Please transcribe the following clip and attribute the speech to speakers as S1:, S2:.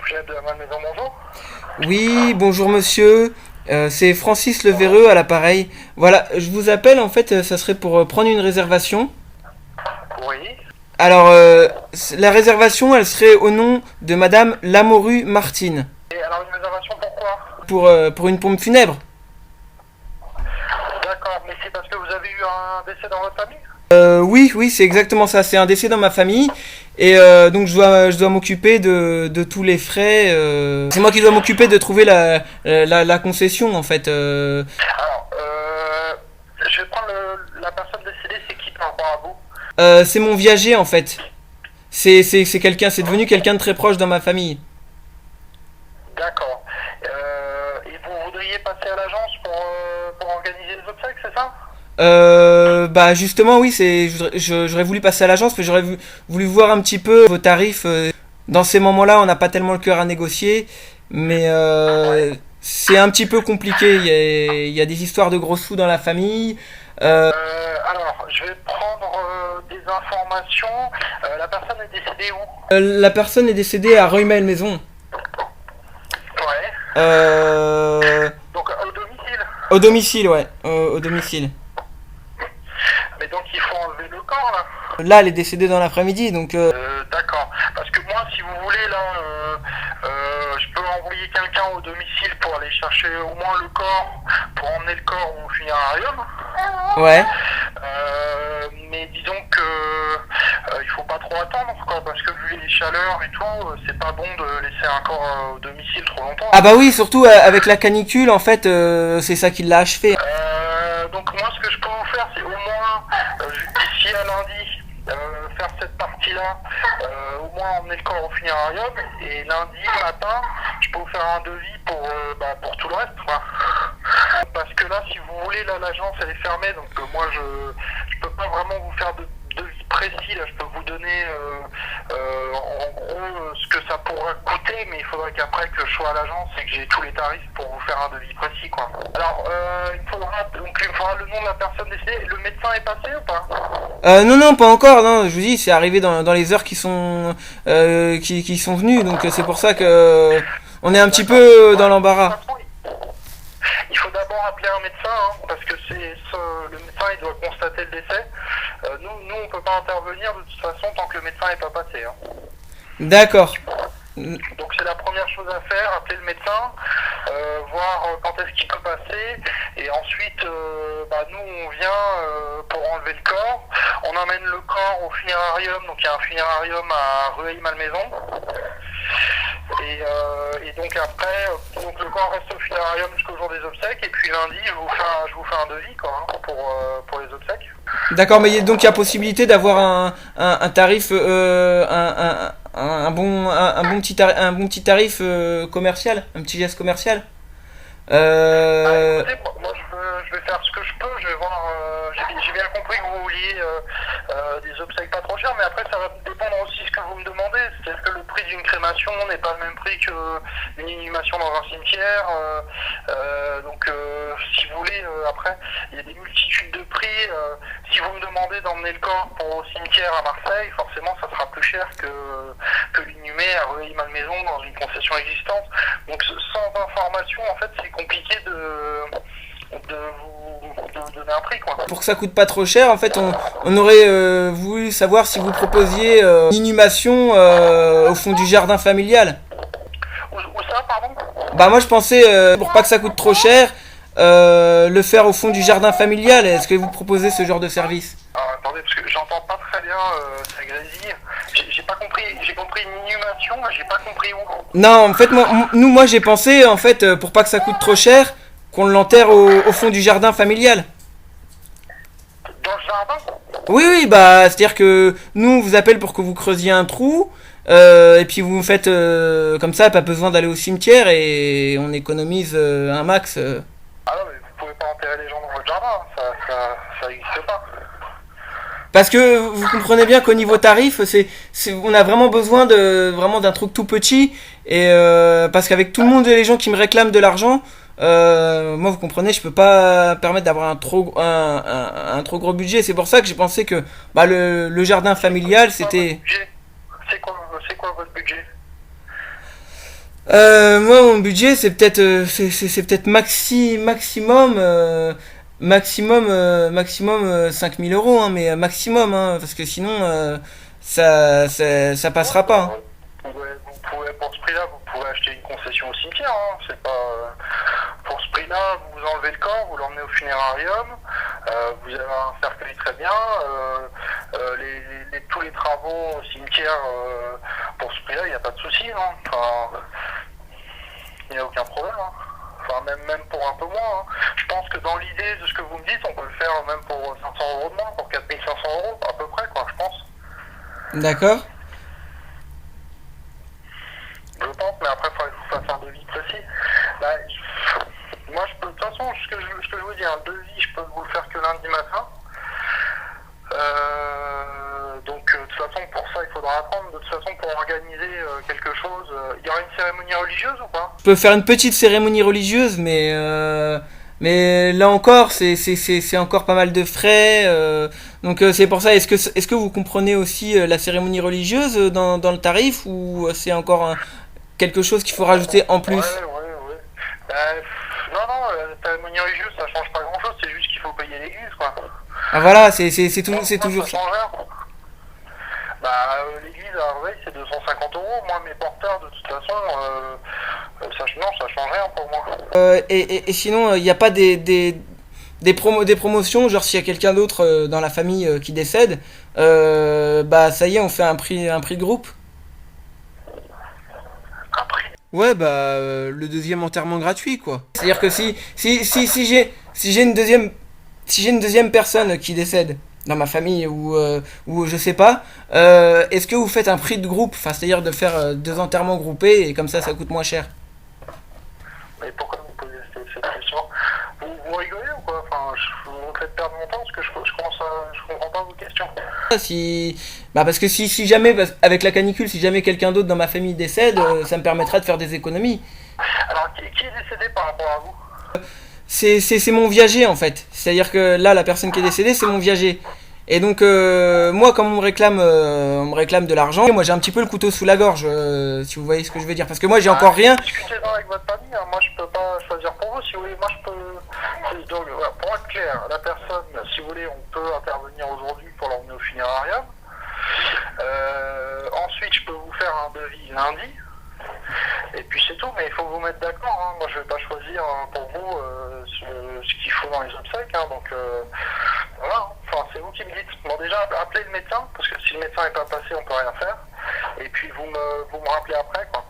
S1: Propriétaire de la Malmaison, bonjour.
S2: Oui, bonjour monsieur. C'est Francis Levereux à l'appareil. Voilà, je vous appelle en fait, ça serait pour prendre une réservation.
S1: Oui.
S2: Alors, la réservation, elle serait au nom de Madame Lamorue Martine
S1: Et alors une réservation pourquoi?
S2: pour une pompe funèbre.
S1: D'accord, mais c'est parce que vous avez eu un décès dans votre famille?
S2: Oui, oui, c'est exactement ça. C'est un décès dans ma famille et donc je dois m'occuper de tous les frais. C'est moi qui dois m'occuper de trouver la concession en fait.
S1: Alors, je vais prendre la personne décédée, c'est qui par rapport à vous?
S2: C'est mon viager en fait. C'est quelqu'un, c'est devenu quelqu'un de très proche dans ma famille.
S1: D'accord. Et vous voudriez passer à l'agence pour organiser les obsèques, c'est ça?
S2: Bah justement oui, j'aurais voulu passer à l'agence, mais voulu voir un petit peu vos tarifs. Dans ces moments-là, on n'a pas tellement le cœur à négocier, mais
S1: Ouais.
S2: c'est un petit peu compliqué. Il y a des histoires de gros sous dans la famille.
S1: Alors, je vais prendre des informations. La personne est décédée où?
S2: La personne est décédée à Rueil-Malmaison.
S1: Ouais.
S2: Euh,
S1: Donc, au domicile.
S2: Au domicile, ouais, au domicile.
S1: Mais donc, il faut enlever le corps, là.
S2: Là, elle est décédée dans l'après-midi, donc
S1: D'accord. Parce que moi, si vous voulez, là, je peux envoyer quelqu'un au domicile pour aller chercher au moins le corps, pour emmener le corps au funérarium.
S2: ouais.
S1: Mais disons que il faut pas trop attendre, quoi, parce que vu les chaleurs et tout, c'est pas bon de laisser un corps au domicile trop longtemps.
S2: Ah bah oui, surtout avec la canicule, en fait, c'est ça qui l'a achevé.
S1: Donc moi, ce que je peux vous faire, c'est au moins d'ici à lundi. Faire cette partie-là, au moins emmener le corps au funérarium, et lundi matin, je peux vous faire un devis pour tout le reste, quoi. Parce que là, si vous voulez, là, l'agence elle est fermée, donc moi je peux pas vraiment vous faire de devis précis. Là, je peux vous donner en gros ce que ça pourrait coûter, mais il faudrait qu'après que je sois à l'agence et que j'ai tous les tarifs pour vous faire un devis précis, quoi. Alors, il me faudra le nom de la personne décédée. Le médecin est passé ou pas?
S2: Non, non, pas encore, non, je vous dis, c'est arrivé dans les heures qui sont venues, donc c'est pour ça que on est un petit
S1: D'accord.
S2: peu
S1: Ouais,
S2: dans
S1: de toute
S2: l'embarras.
S1: façon, il faut d'abord appeler un médecin, hein, parce que le médecin il doit constater le décès. Nous on peut pas intervenir de toute façon tant que le médecin n'est pas passé, hein.
S2: D'accord.
S1: Donc c'est la première chose à faire, appeler le médecin, voir quand est-ce qu'il peut passer, et ensuite nous on vient pour enlever le corps, on emmène le corps au funérarium, donc il y a un funérarium à Rueil-Malmaison, et donc après, donc le corps reste au funérarium jusqu'au jour des obsèques, et puis lundi je vous fais un devis, quoi, hein, pour les obsèques.
S2: D'accord, mais donc il y a possibilité d'avoir un tarif, un bon petit tarif commercial, un petit geste commercial.
S1: Bah
S2: Euh,
S1: écoutez, moi je vais faire ce que je peux, je vais voir, j'ai bien compris que vous vouliez des obsèques pas trop chères, mais après ça va dépendre aussi de ce que vous me demandez, c'est-à-dire que le prix d'une crémation n'est pas le même prix qu'une inhumation dans un cimetière, si vous voulez, après il y a des multitudes de prix, si vous me demandez d'emmener le corps au cimetière à Marseille, forcément ça sera plus cher que l'inhumer à Rueil-Malmaison dans une concession existante, donc sans information en fait c'est compliqué de vous donner un prix, quoi.
S2: pour que ça coûte pas trop cher, en fait, on aurait voulu savoir si vous proposiez une inhumation au fond du jardin familial.
S1: Où ça, pardon?
S2: Bah moi je pensais, pour pas que ça coûte trop cher, le faire au fond du jardin familial. Est-ce que vous proposez ce genre de service?
S1: Alors, attendez, parce que j'entends pas très bien, ça grésille. J'ai pas compris, j'ai compris une inhumation, mais j'ai pas compris où.
S2: Non, en fait, moi j'ai pensé, en fait, pour pas que ça coûte trop cher, qu'on l'enterre au fond du jardin familial.
S1: Dans le jardin?
S2: Oui, oui, bah, c'est-à-dire que nous, on vous appelle pour que vous creusiez un trou, et puis vous faites comme ça, pas besoin d'aller au cimetière, et on économise un max.
S1: Ah non, mais vous pouvez pas enterrer les gens dans votre jardin, hein, ça existe pas.
S2: Parce que vous comprenez bien qu'au niveau tarif, on a vraiment besoin vraiment d'un truc tout petit, et parce qu'avec tout le monde et les gens qui me réclament de l'argent, moi vous comprenez, je peux pas permettre d'avoir un trop gros budget. C'est pour ça que j'ai pensé que bah, le jardin familial
S1: C'est quoi votre
S2: c'était
S1: budget? C'est quoi votre budget?
S2: Moi, mon budget, c'est peut-être c'est peut-être maximum 5000 euros, hein, mais maximum, hein, parce que sinon, ça
S1: Ouais,
S2: passera pas, hein.
S1: pour ce prix-là, vous pouvez acheter une concession au cimetière. Hein. C'est pas, pour ce prix-là, vous enlevez le corps, vous l'emmenez au funérarium, vous avez un cercueil très bien, tous les travaux au cimetière, pour ce prix-là, il n'y a pas de souci. Hein. Enfin, il n'y a aucun problème. Hein. Enfin, même pour un peu moins. Hein. Je pense que dans l'idée de ce que vous me dites, on peut le faire même pour 500 euros de moins, pour 4500 euros, à peu près, quoi, je pense.
S2: D'accord?
S1: Je pense, mais après, il faudrait que je vous fasse un devis précis. Bah, moi, je peux, de toute façon, ce que je vous dis, un devis, je peux vous le faire que lundi matin. De toute façon, pour ça, il faudra attendre. De toute façon, pour organiser quelque chose, il y aura une cérémonie religieuse ou pas?
S2: Je peux faire une petite cérémonie religieuse, mais là encore, c'est encore pas mal de frais. Donc c'est pour ça, est-ce que vous comprenez aussi la cérémonie religieuse dans le tarif ou c'est encore quelque chose qu'il faut rajouter en
S1: Ouais,
S2: plus?
S1: ouais. Non, non, la cérémonie religieuse, ça change pas grand-chose. C'est juste qu'il faut payer l'église, quoi.
S2: Ah voilà, c'est
S1: Moi,
S2: toujours
S1: ça
S2: ça.
S1: change rien. Bah, l'église à Arveil, c'est 250 euros. Moi, mes porteurs, de toute façon, non, ça change rien pour moi.
S2: Et sinon, il n'y a pas des promotions, genre s'il y a quelqu'un d'autre dans la famille qui décède, bah ça y est, on fait un prix de groupe.
S1: Après,
S2: Ouais, bah le deuxième enterrement gratuit, quoi. C'est-à-dire que si j'ai une deuxième si j'ai une deuxième personne qui décède dans ma famille ou je sais pas, est-ce que vous faites un prix de groupe, enfin c'est-à-dire de faire deux enterrements groupés et comme ça coûte moins cher.
S1: mais pourquoi vous posez cette question? Vous rigolez ou quoi? Enfin, vous me faites perdre mon temps parce que je comprends pas vos questions.
S2: Si bah parce que si jamais avec la canicule, si jamais quelqu'un d'autre dans ma famille décède, ça me permettra de faire des économies.
S1: Alors, qui est décédé par rapport à vous?
S2: C'est mon viager en fait. C'est-à-dire que là, la personne qui est décédée, c'est mon viager. Et donc, moi, comme on me réclame de l'argent, moi j'ai un petit peu le couteau sous la gorge, si vous voyez ce que je veux dire. Parce que moi j'ai encore rien.
S1: Discutez-en avec votre famille, hein. Moi je peux pas choisir pour vous, si vous voulez, moi je peux... Donc, voilà, pour être clair, la personne, si vous voulez, on peut intervenir aujourd'hui pour l'emmener au funérarium. Ensuite, je peux vous faire un devis lundi. Et puis c'est tout, mais il faut vous mettre d'accord. Hein. Moi, je vais pas choisir pour vous ce qu'il faut dans les obsèques. Hein. Donc voilà. Enfin, c'est vous qui me dites. Bon, déjà, appelez le médecin parce que si le médecin n'est pas passé, on peut rien faire. Et puis vous me rappelez après, quoi.